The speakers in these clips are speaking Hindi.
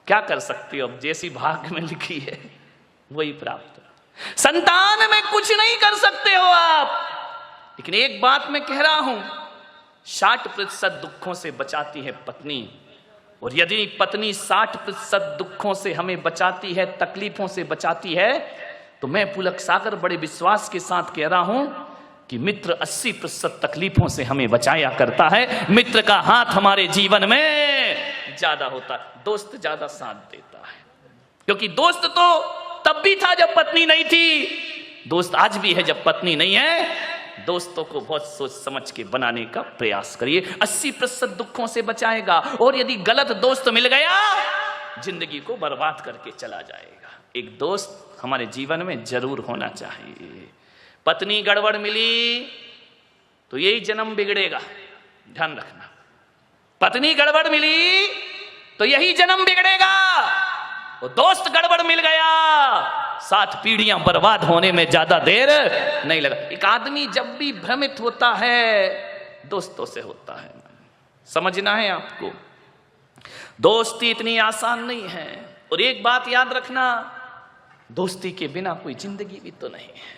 क्या कर सकते हो, अब जैसी भाग्य में लिखी है वही प्राप्त। संतान में कुछ नहीं कर सकते हो आप, लेकिन एक बात मैं कह रहा हूं, 60% दुखों से बचाती है पत्नी, और यदि पत्नी 60% दुखों से हमें बचाती है, तकलीफों से बचाती है, तो मैं पुलक सागर बड़े विश्वास के साथ कह रहा हूं कि मित्र 80% तकलीफों से हमें बचाया करता है। मित्र का हाथ हमारे जीवन में ज्यादा होता है, दोस्त ज्यादा साथ देता है। क्योंकि दोस्त तो तब भी था जब पत्नी नहीं थी, दोस्त आज भी है जब पत्नी नहीं है। दोस्तों को बहुत सोच समझ के बनाने का प्रयास करिए, 80% दुखों से बचाएगा। और यदि गलत दोस्त मिल गया, जिंदगी को बर्बाद करके चला जाएगा। एक दोस्त हमारे जीवन में जरूर होना चाहिए। पत्नी गड़बड़ मिली तो यही जन्म बिगड़ेगा, ध्यान रखना। पत्नी गड़बड़ मिली तो यही जन्म बिगड़ेगा, और दोस्त गड़बड़ मिल गया, 7 पीढ़ियां बर्बाद होने में ज्यादा देर नहीं लगा। एक आदमी जब भी भ्रमित होता है, दोस्तों से होता है। समझना है आपको, दोस्ती इतनी आसान नहीं है। और एक बात याद रखना, दोस्ती के बिना कोई जिंदगी भी तो नहीं है।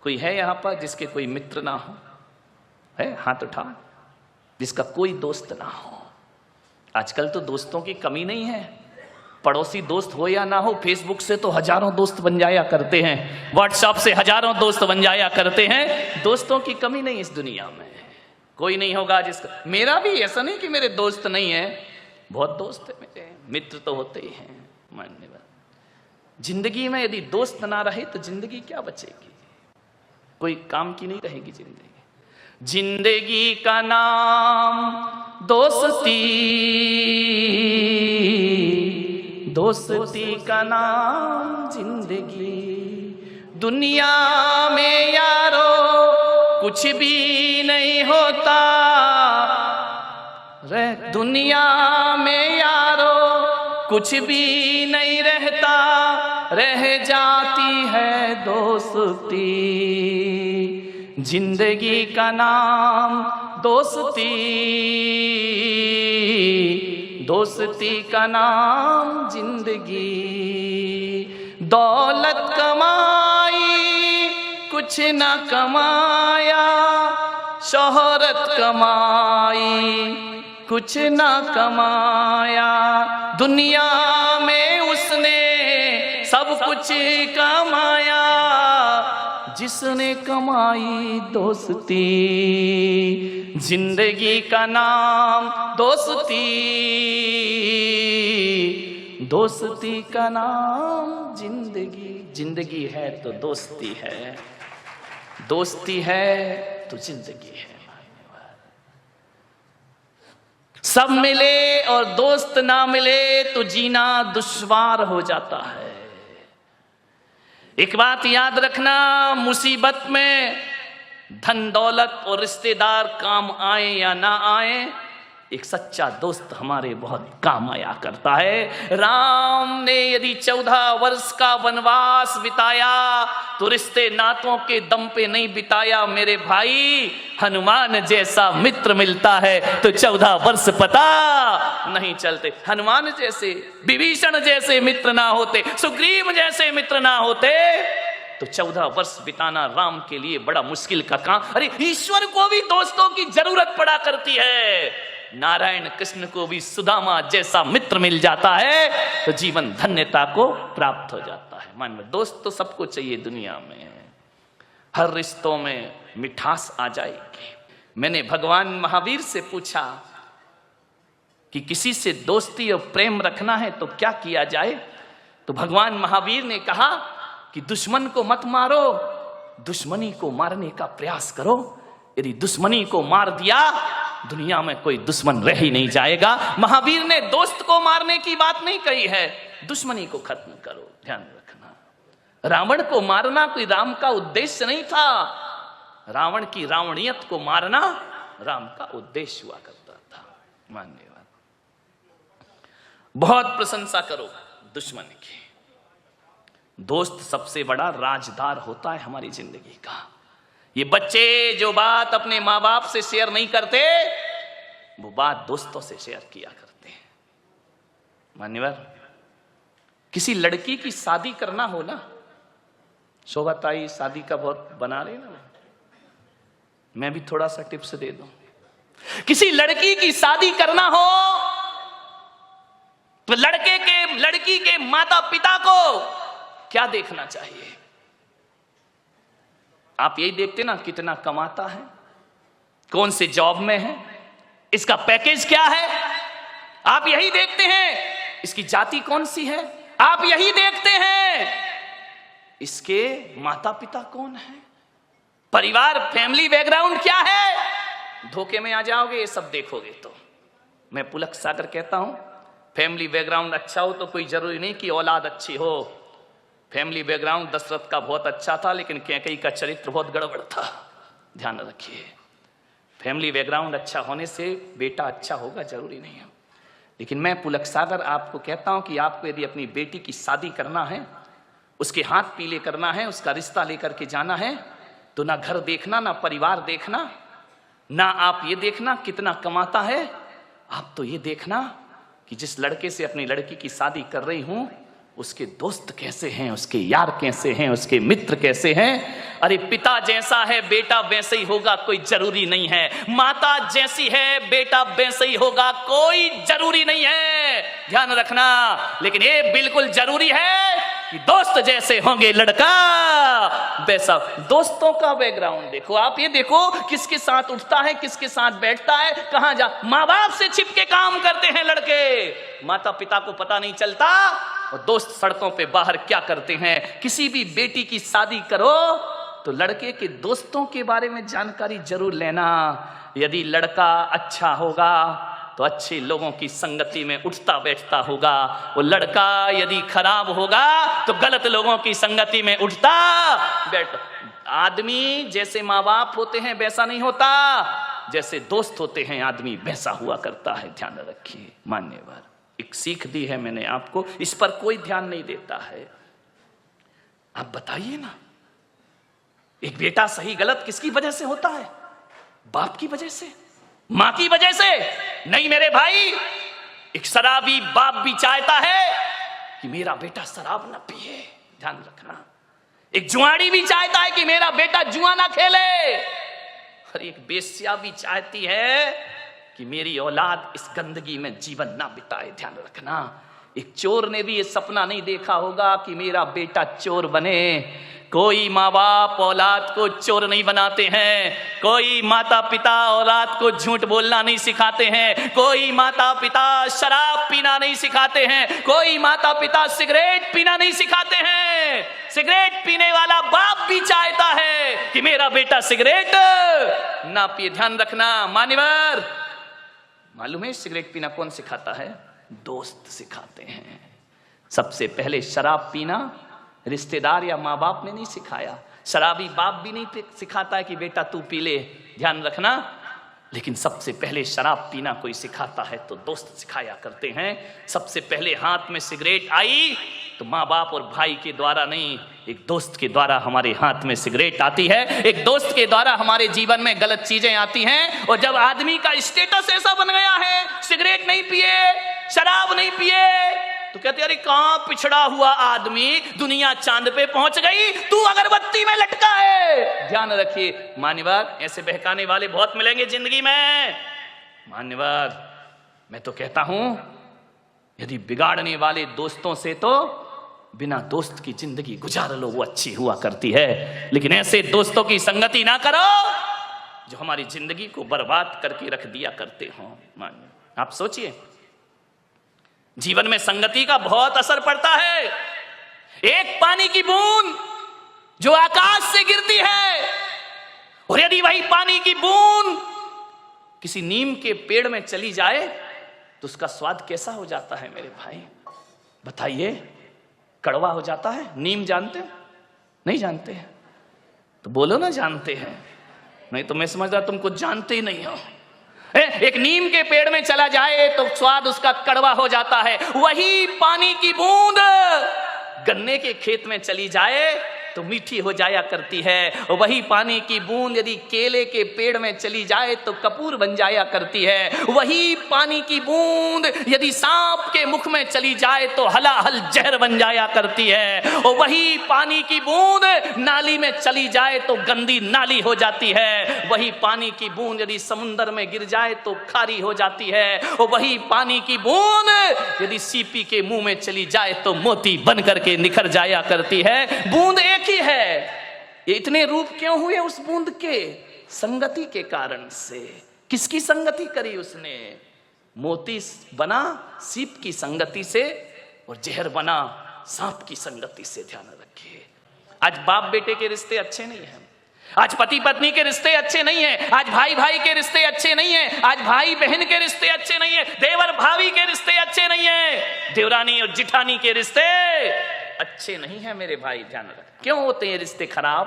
कोई है यहां पर जिसके कोई मित्र ना हो? है? हाथ उठा, जिसका कोई दोस्त ना हो। आजकल तो दोस्तों की कमी नहीं है, पड़ोसी दोस्त हो या ना हो, फेसबुक से तो हजारों दोस्त बन जाया करते हैं, व्हाट्सएप से हजारों दोस्त बन जाया करते हैं। दोस्तों की कमी नहीं इस दुनिया में, कोई नहीं होगा जिसका। मेरा भी ऐसा नहीं कि मेरे दोस्त नहीं है, बहुत दोस्त है मेरे, मित्र तो होते ही हैं। मानने वाला, जिंदगी में यदि दोस्त ना रहे तो जिंदगी क्या बचेगी, कोई काम की नहीं रहेगी जिंदगी। जिंदगी का नाम दोस्ती, दोस्ती का नाम जिंदगी। दुनिया में यारो कुछ भी नहीं होता रे, दुनिया में यारो कुछ भी नहीं रहता, रह जाती है दोस्ती। जिंदगी का नाम दोस्ती, दोस्ती का नाम जिंदगी। दौलत कमाई कुछ न कमाया, शोहरत कमाई कुछ न कमाया, दुनिया में उसने सब कुछ कमाया, जिसने कमाई दोस्ती। जिंदगी का नाम दोस्ती, दोस्ती का नाम जिंदगी। जिंदगी है तो दोस्ती है, दोस्ती है तो जिंदगी है। सब मिले और दोस्त ना मिले तो जीना दुश्वार हो जाता है। एक बात याद रखना, मुसीबत में धन दौलत और रिश्तेदार काम आए या ना आए, एक सच्चा दोस्त हमारे बहुत काम आया करता है। राम ने यदि 14 वर्ष का वनवास बिताया तो रिश्ते नातों के दम पे नहीं बिताया मेरे भाई। हनुमान जैसा मित्र मिलता है तो 14 वर्ष पता नहीं चलते। हनुमान जैसे, विभीषण जैसे मित्र ना होते, सुग्रीव जैसे मित्र ना होते तो 14 वर्ष बिताना राम के लिए बड़ा मुश्किल का काम। अरे ईश्वर को भी दोस्तों की जरूरत पड़ा करती है। नारायण कृष्ण को भी सुदामा जैसा मित्र मिल जाता है तो जीवन धन्यता को प्राप्त हो जाता है। मान लो दोस्त तो सबको चाहिए दुनिया में, हर रिश्तों में मिठास आ जाएगी। मैंने भगवान महावीर से पूछा कि किसी से दोस्ती और प्रेम रखना है तो क्या किया जाए, तो भगवान महावीर ने कहा कि दुश्मन को मत मारो, दुश्मनी को मारने का प्रयास करो। यदि दुश्मनी को मार दिया दुनिया में कोई दुश्मन रह ही नहीं जाएगा। महावीर ने दोस्त को मारने की बात नहीं कही है, दुश्मनी को खत्म करो। ध्यान रखना, रावण को मारना कोई राम का उद्देश्य नहीं था, रावण की रावणियत को मारना राम का उद्देश्य हुआ करता था। मान्यवाद, बहुत प्रशंसा करो दुश्मन की। दोस्त सबसे बड़ा राजदार होता है हमारी जिंदगी का। ये बच्चे जो बात अपने माँ बाप से शेयर नहीं करते, वो बात दोस्तों से शेयर किया करते हैं। मान्यवर, किसी लड़की की शादी करना हो ना, शोभा ताई शादी का बहुत बना रही ना, मैं भी थोड़ा सा टिप्स दे दूं। किसी लड़की की शादी करना हो तो लड़की के माता पिता को क्या देखना चाहिए? आप यही देखते ना, कितना कमाता है, कौन से जॉब में है, इसका पैकेज क्या है, आप यही देखते हैं। इसकी जाति कौन सी है, आप यही देखते हैं। इसके माता पिता कौन है, परिवार फैमिली बैकग्राउंड क्या है। धोखे में आ जाओगे ये सब देखोगे तो। मैं पुलक सागर कहता हूं, फैमिली बैकग्राउंड अच्छा हो तो कोई जरूरी नहीं कि औलाद अच्छी हो। फैमिली बैकग्राउंड दशरथ का बहुत अच्छा था, लेकिन कैकेयी का चरित्र बहुत गड़बड़ था। ध्यान रखिए, फैमिली बैकग्राउंड अच्छा होने से बेटा अच्छा होगा जरूरी नहीं है। लेकिन मैं पुलक सागर आपको कहता हूं कि आपको यदि अपनी बेटी की शादी करना है, उसके हाथ पीले करना है, उसका रिश्ता लेकर के जाना है, तो ना घर देखना, ना परिवार देखना, ना आप ये देखना कितना कमाता है, आप तो ये देखना कि जिस लड़के से अपनी लड़की की शादी कर रही हूं, उसके दोस्त कैसे हैं, उसके यार कैसे हैं, उसके मित्र कैसे हैं। अरे पिता जैसा है बेटा वैसे ही होगा, कोई जरूरी नहीं है। माता जैसी है बेटा वैसे ही होगा, कोई जरूरी नहीं है। ध्यान रखना। लेकिन ये बिल्कुल जरूरी है कि दोस्त जैसे होंगे लड़का वैसा। दोस्तों का बैकग्राउंड देखो, आप ये देखो किसके साथ उठता है, किसके साथ बैठता है, कहां जा। माँ बाप से छिप के काम करते हैं लड़के, माता पिता को पता नहीं चलता, और दोस्त सड़कों पे बाहर क्या करते हैं। किसी भी बेटी की शादी करो तो लड़के के दोस्तों के बारे में जानकारी जरूर लेना। यदि लड़का अच्छा होगा तो अच्छे लोगों की संगति में उठता बैठता होगा, वो लड़का यदि खराब होगा तो गलत लोगों की संगति में उठता बैठता। आदमी जैसे माँ बाप होते हैं वैसा नहीं होता, जैसे दोस्त होते हैं आदमी वैसा हुआ करता है। ध्यान रखिए। मान्यवर, एक सीख दी है मैंने आपको, इस पर कोई ध्यान नहीं देता है। आप बताइए ना, एक बेटा सही गलत किसकी वजह से होता है? बाप की वजह से, मां की वजह से नहीं मेरे भाई। एक शराबी बाप भी चाहता है कि मेरा बेटा शराब ना पिए, ध्यान रखना। एक जुआड़ी भी चाहता है कि मेरा बेटा जुआ ना खेले, और एक बेश्या भी चाहती है कि मेरी औलाद इस गंदगी में जीवन ना बिताए। ध्यान रखना। एक चोर ने भी ये सपना नहीं देखा होगा कि मेरा बेटा चोर बने। कोई माँ बाप औलाद को चोर नहीं बनाते हैं, कोई माता पिता औलाद को झूठ बोलना नहीं सिखाते हैं, कोई माता पिता शराब पीना नहीं सिखाते हैं, कोई माता पिता सिगरेट पीना नहीं सिखाते हैं। सिगरेट पीने वाला बाप भी चाहता है कि मेरा बेटा सिगरेट ना पिए। ध्यान रखना। मान्यवर, मालूम है सिगरेट पीना कौन सिखाता है? दोस्त सिखाते हैं। सबसे पहले शराब पीना रिश्तेदार या माँ बाप ने नहीं सिखाया, शराबी बाप भी नहीं सिखाता है कि बेटा तू पी ले। ध्यान रखना। लेकिन सबसे पहले शराब पीना कोई सिखाता है तो दोस्त सिखाया करते हैं। सबसे पहले हाथ में सिगरेट आई तो माँ बाप और भाई के द्वारा नहीं, एक दोस्त के द्वारा हमारे हाथ में सिगरेट आती है, एक दोस्त के द्वारा हमारे जीवन में गलत चीजें आती हैं। और जब आदमी का स्टेटस ऐसा बन गया है, सिगरेट नहीं पिए, शराब नहीं पिए, तो कहते अरे कहां पिछड़ा हुआ आदमी, दुनिया चांद पे पहुंच गई, तू अगरबत्ती में लटका है। ध्यान रखिए मान्यवर, ऐसे बहकाने वाले बहुत मिलेंगे जिंदगी में। मान्यवर, मैं तो कहता हूं यदि बिगाड़ने वाले दोस्तों से तो बिना दोस्त की जिंदगी गुजार लो, वो अच्छी हुआ करती है। लेकिन ऐसे दोस्तों की संगति ना करो जो हमारी जिंदगी को बर्बाद करके रख दिया करते हो। आप सोचिए, जीवन में संगति का बहुत असर पड़ता है। एक पानी की बूंद जो आकाश से गिरती है, और यदि वही पानी की बूंद किसी नीम के पेड़ में चली जाए तो उसका स्वाद कैसा हो जाता है मेरे भाई? बताइए। कड़वा हो जाता है। नीम जानते हो? नहीं जानते हैं तो बोलो ना जानते हैं, नहीं तो मैं समझता तुम कुछ जानते ही नहीं हो। एक नीम के पेड़ में चला जाए तो स्वाद उसका कड़वा हो जाता है। वही पानी की बूंद गन्ने के खेत में चली जाए तो मीठी हो जाया करती है। वही पानी की बूंद यदि केले के पेड़ में चली जाए तो कपूर बन जाया करती है। वही पानी की बूंद यदि सांप के मुख में चली जाए तो हलाहल जहर बन जाया करती है। और वही पानी की बूंद नाली में चली जाए तो गंदी नाली हो जाती है। वही पानी की बूंद यदि समुद्र में गिर जाए तो खारी हो जाती है। और वही पानी की बूंद यदि सीपी के मुंह में चली जाए तो मोती बन करके निखर जाया करती है। बूंद एक ही है। ये इतने रूप क्यों हुए उस बूंद के? संगति के कारण से। किसकी संगति करी उसने? मोती बना सीप की संगति से और जहर बना सांप की संगति से। ध्यान रखिए, आज बाप बेटे के रिश्ते अच्छे नहीं हैं, आज पति पत्नी के रिश्ते अच्छे नहीं हैं, आज भाई भाई के रिश्ते अच्छे नहीं हैं, आज भाई बहन के रिश्ते अच्छे नहीं हैं, देवर भाभी के रिश्ते अच्छे नहीं हैं, देवरानी और जिठानी के रिश्ते अच्छे नहीं हैं। मेरे भाई ध्यान रख, क्यों होते हैं रिश्ते खराब?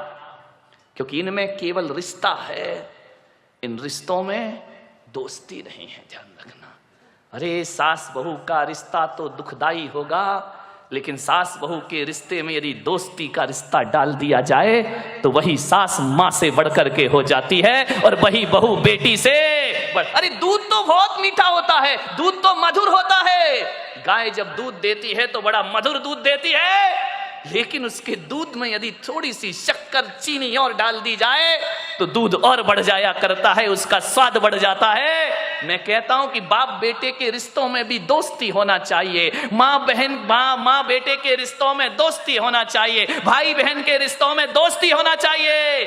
क्योंकि इनमें केवल रिश्ता है, इन रिश्तों में दोस्ती नहीं है। ध्यान रखना। अरे सास बहू का रिश्ता तो दुखदाई होगा, लेकिन सास बहू के रिश्ते में यदि दोस्ती का रिश्ता डाल दिया जाए तो वही सास माँ से बढ़कर के हो जाती है और वही बहू बेटी से अरे दूध तो बहुत मीठा होता है, दूध तो मधुर होता है। गाय जब दूध देती है तो बड़ा मधुर दूध देती है, लेकिन उसके दूध में यदि थोड़ी सी शक्कर चीनी और डाल दी जाए तो दूध और बढ़ जाया करता है, उसका स्वाद बढ़ जाता है। मैं कहता हूं कि बाप बेटे के रिश्तों में भी दोस्ती होना चाहिए, माँ बहन माँ बेटे के रिश्तों में दोस्ती होना चाहिए, भाई बहन के रिश्तों में दोस्ती होना चाहिए।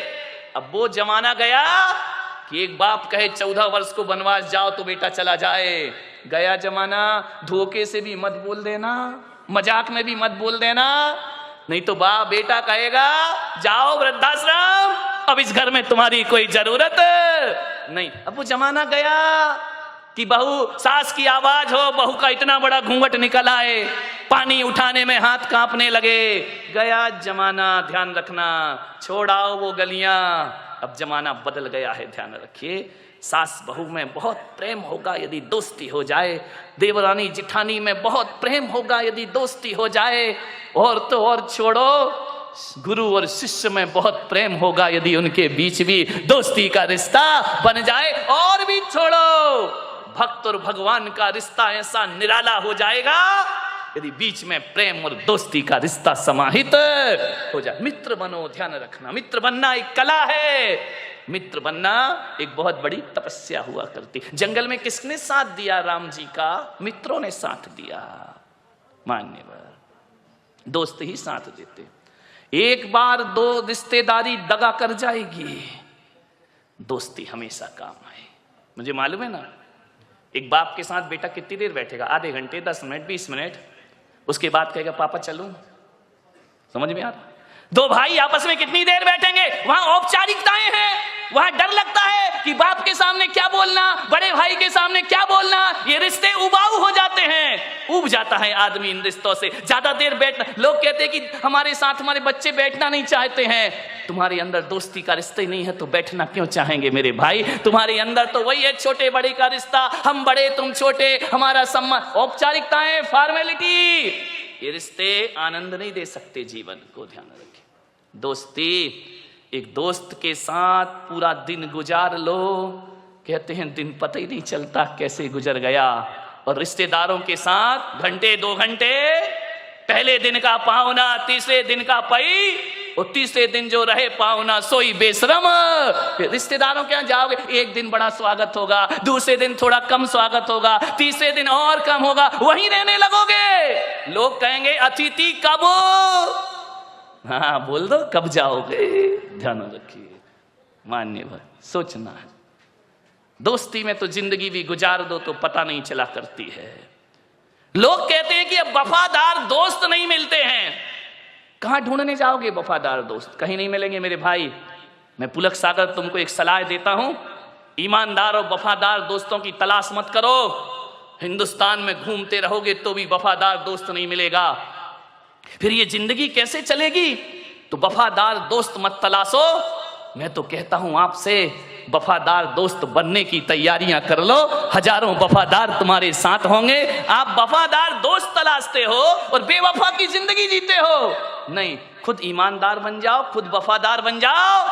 अब वो जमाना गया कि एक बाप कहे 14 वर्ष को वनवास जाओ तो बेटा चला जाए। गया जमाना। धोखे से भी मत बोल देना, मजाक में भी मत बोल देना, नहीं तो बाप बेटा कहेगा जाओ वृद्धाश्रम, अब इस घर में तुम्हारी कोई जरूरत नहीं। अब वो जमाना गया कि बहू सास की आवाज हो, बहू का इतना बड़ा घूंघट निकल आए, पानी उठाने में हाथ कांपने लगे। गया जमाना। ध्यान रखना, छोड़ाओ वो गलियां। अब जमाना बदल गया है। ध्यान रखिए, सास बहू में बहुत प्रेम होगा यदि दोस्ती हो जाए, देवरानी जिठानी में बहुत प्रेम होगा यदि दोस्ती हो जाए, और तो और छोड़ो गुरु और शिष्य में बहुत प्रेम होगा यदि उनके बीच भी दोस्ती का रिश्ता बन जाए, और भी छोड़ो भक्त और भगवान का रिश्ता ऐसा निराला हो जाएगा यदि बीच में प्रेम और दोस्ती का रिश्ता समाहित हो जाए। मित्र बनो। ध्यान रखना, मित्र बनना एक कला है, मित्र बनना एक बहुत बड़ी तपस्या हुआ करती। जंगल में किसने साथ दिया? राम जी का मित्रों ने साथ दिया। मान्यवर, दोस्त ही साथ देते। एक बार दो रिश्तेदारी दगा कर जाएगी, दोस्ती हमेशा काम आए। मुझे मालूम है ना, एक बाप के साथ बेटा कितनी देर बैठेगा? आधे घंटे, 10 मिनट, 20 मिनट। उसके बाद कहेगा पापा चलूं। समझ में आ रहा? दो भाई आपस में कितनी देर बैठेंगे? वहां औपचारिकताएं हैं, वहां डर लगता है कि बाप के सामने क्या बोलना, बड़े भाई के सामने क्या बोलना। ये रिश्ते उबाऊ हो जाते हैं, उब जाता है आदमी इन रिश्तों से। ज्यादा देर बैठना, लोग कहते हैं कि हमारे साथ हमारे बच्चे बैठना नहीं चाहते हैं। तुम्हारे अंदर दोस्ती का रिश्ता ही नहीं है तो बैठना क्यों चाहेंगे मेरे भाई? तुम्हारे अंदर तो वही है छोटे बड़े का रिश्ता, हम बड़े तुम छोटे, हमारा सम्मान। औपचारिकताएं, फॉर्मेलिटी, ये रिश्ते आनंद नहीं दे सकते जीवन को। ध्यान रखें, दोस्ती, एक दोस्त के साथ पूरा दिन गुजार लो, कहते हैं दिन पता ही नहीं चलता कैसे गुजर गया। और रिश्तेदारों के साथ घंटे 2 घंटे, पहले दिन का पाहुना, तीसरे दिन का पई, और तीसरे दिन जो रहे पाहुना सोई बेशरम। रिश्तेदारों के यहाँ जाओगे, एक दिन बड़ा स्वागत होगा, दूसरे दिन थोड़ा कम स्वागत होगा, तीसरे दिन और कम होगा, वहीं रहने लगोगे। लोग कहेंगे अतिथि कब? हाँ बोल दो कब जाओगे। ध्यान रखिए, मान्यवर, सोचना है। दोस्ती में तो जिंदगी भी गुजार दो तो पता नहीं चला करती है। लोग कहते हैं कि अब वफादार दोस्त नहीं मिलते हैं। कहां ढूंढने जाओगे वफादार दोस्त? कहीं नहीं मिलेंगे मेरे भाई। मैं पुलक सागर तुमको एक सलाह देता हूं, ईमानदार और वफादार दोस्तों की तलाश मत करो। हिंदुस्तान में घूमते रहोगे तो भी वफादार दोस्त नहीं मिलेगा, फिर ये जिंदगी कैसे चलेगी? तो वफादार दोस्त मत तलाशो। मैं तो कहता हूं आपसे, वफादार दोस्त बनने की तैयारियां कर लो, हजारों वफादार तुम्हारे साथ होंगे। आप वफादार दोस्त तलाशते हो और बेवफा की जिंदगी जीते हो, नहीं, खुद ईमानदार बन जाओ, खुद वफादार बन जाओ,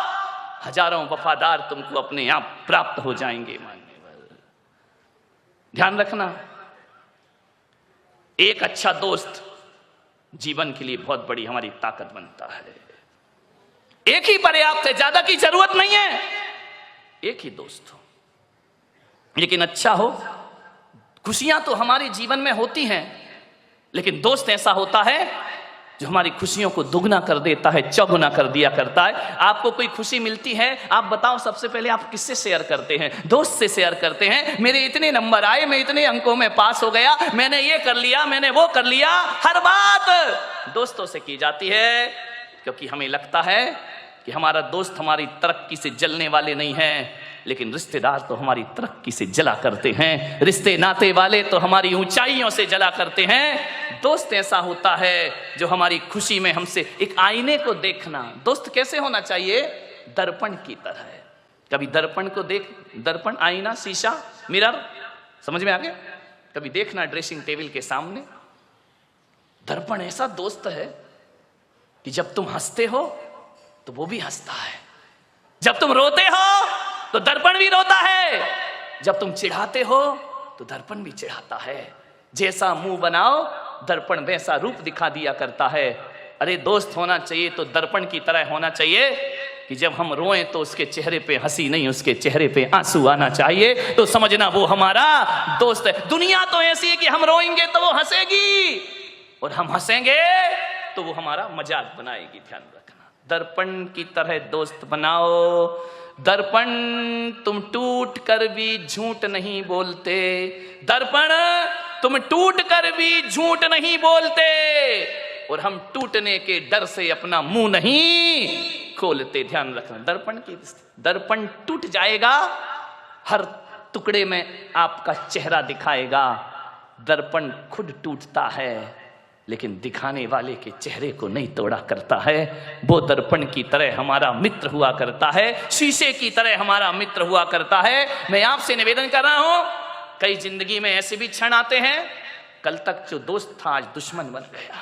हजारों वफादार तुमको अपने आप प्राप्त हो जाएंगे। ध्यान रखना, एक अच्छा दोस्त जीवन के लिए बहुत बड़ी हमारी ताकत बनता है। एक ही पर्याप्त है, ज्यादा की जरूरत नहीं है, एक ही दोस्त हो, लेकिन अच्छा हो। खुशियां तो हमारे जीवन में होती हैं, लेकिन दोस्त ऐसा होता है जो हमारी खुशियों को दुगना कर देता है, चौगुना कर दिया करता है। आपको कोई खुशी मिलती है, आप बताओ सबसे पहले आप किससे शेयर करते हैं? दोस्त से शेयर करते हैं। मेरे इतने नंबर आए, मैं इतने अंकों में पास हो गया, मैंने ये कर लिया, मैंने वो कर लिया। हर बात दोस्तों से की जाती है, क्योंकि हमें लगता है कि हमारा दोस्त हमारी तरक्की से जलने वाले नहीं है, लेकिन रिश्तेदार तो हमारी तरक्की से जला करते हैं, रिश्ते नाते वाले तो हमारी ऊंचाइयों से जला करते हैं। दोस्त ऐसा होता है जो हमारी खुशी में हमसे, एक आईने को देखना, दोस्त कैसे होना चाहिए? दर्पण की तरह है। कभी दर्पण को देख, दर्पण, आईना, शीशा, मिरर, समझ में आ गया? कभी देखना ड्रेसिंग टेबल के सामने, दर्पण ऐसा दोस्त है कि जब तुम हंसते हो तो वो भी हंसता है, जब तुम रोते हो तो दर्पण भी रोता है, जब तुम चिढ़ाते हो तो दर्पण भी चिढ़ाता है। जैसा मुंह बनाओ दर्पण वैसा रूप दिखा दिया करता है। अरे दोस्त होना चाहिए तो दर्पण की तरह होना चाहिए कि जब हम रोएं तो उसके चेहरे पे हंसी नहीं, उसके चेहरे पे आंसू आना चाहिए, तो समझना वो हमारा दोस्त है। दुनिया तो ऐसी है कि हम रोएंगे तो वो हंसेगी और हम हंसेंगे तो वो हमारा मजाक बनाएगी। ध्यान रखना, दर्पण की तरह दोस्त बनाओ। दर्पण तुम टूट कर भी झूठ नहीं बोलते, दर्पण तुम टूट कर भी झूठ नहीं बोलते, और हम टूटने के डर से अपना मुंह नहीं खोलते। ध्यान रखना, दर्पण की, दर्पण टूट जाएगा, हर टुकड़े में आपका चेहरा दिखाएगा। दर्पण खुद टूटता है, लेकिन दिखाने वाले के चेहरे को नहीं तोड़ा करता है। वो दर्पण की तरह हमारा मित्र हुआ करता है, शीशे की तरह हमारा मित्र हुआ करता है। मैं आपसे निवेदन कर रहा हूं, कई जिंदगी में ऐसे भी क्षण आते हैं, कल तक जो दोस्त था आज दुश्मन बन गया।